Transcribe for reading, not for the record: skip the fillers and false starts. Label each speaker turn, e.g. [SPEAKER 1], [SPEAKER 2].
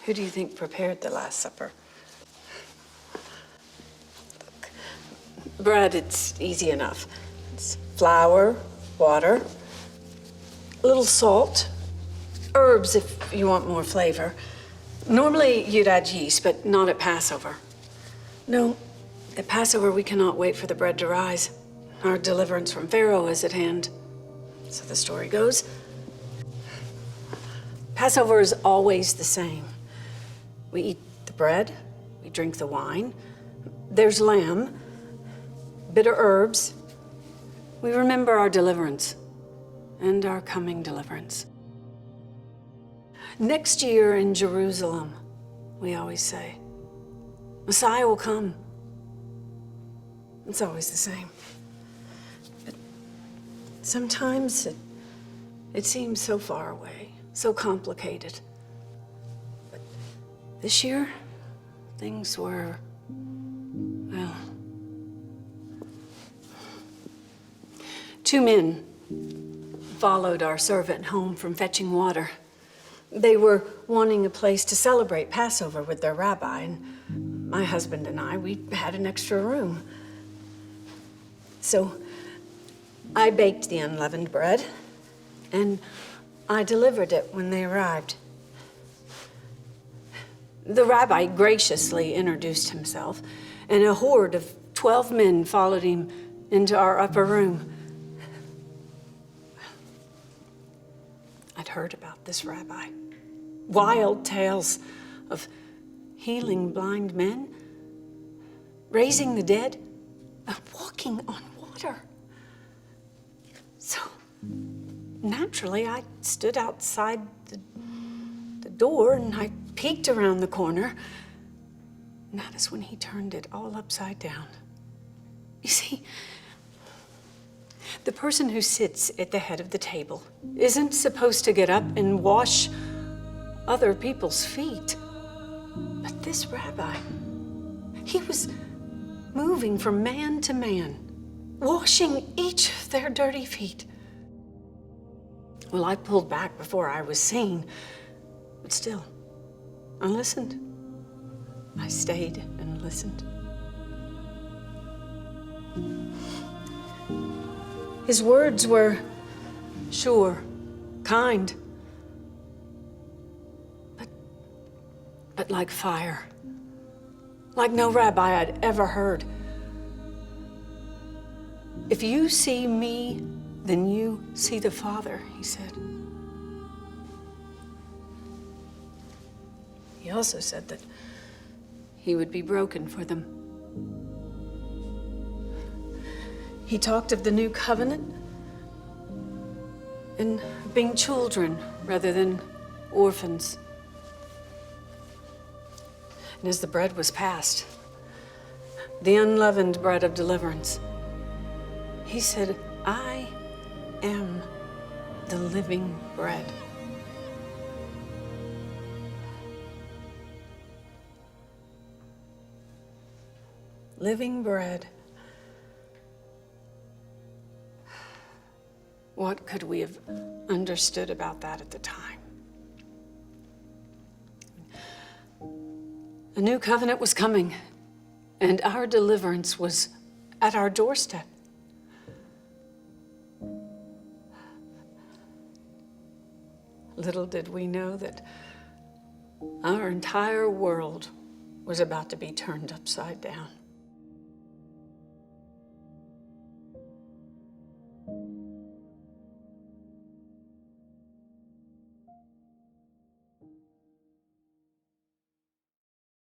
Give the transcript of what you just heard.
[SPEAKER 1] Who do you think prepared the Last Supper? Look, bread, it's easy enough. It's flour, water, a little salt, herbs if you want more flavor. Normally you'd add yeast, but not at Passover. No, at Passover we cannot wait for the bread to rise. Our deliverance from Pharaoh is at hand. So the story goes. Passover is always the same. We eat the bread, we drink the wine, there's lamb, bitter herbs. We remember our deliverance and our coming deliverance. Next year in Jerusalem, we always say, Messiah will come. It's always the same. But sometimes it seems so far away, so complicated. But this year, things were, well, 2 men followed our servant home from fetching water. They were wanting a place to celebrate Passover with their rabbi, and my husband and I, we had an extra room. So I baked the unleavened bread, and I delivered it when they arrived. The rabbi graciously introduced himself, and a horde of 12 men followed him into our upper room. I'd heard about this rabbi. Wild tales of healing blind men, raising the dead, walking on water. So naturally, I stood outside the door and I peeked around the corner. And that is when he turned it all upside down. You see, the person who sits at the head of the table isn't supposed to get up and wash other people's feet. But this rabbi, he was moving from man to man, washing each of their dirty feet. Well, I pulled back before I was seen, but still, I listened. I stayed and listened. His words were sure, kind, but like fire, like no rabbi I'd ever heard. If you see me, then you see the Father, he said. He also said that he would be broken for them. He talked of the new covenant and being children rather than orphans. And as the bread was passed, the unleavened bread of deliverance, he said, I am the living bread. Living bread. What could we have understood about that at the time? A new covenant was coming, and our deliverance was at our doorstep. Little did we know that our entire world was about to be turned upside down.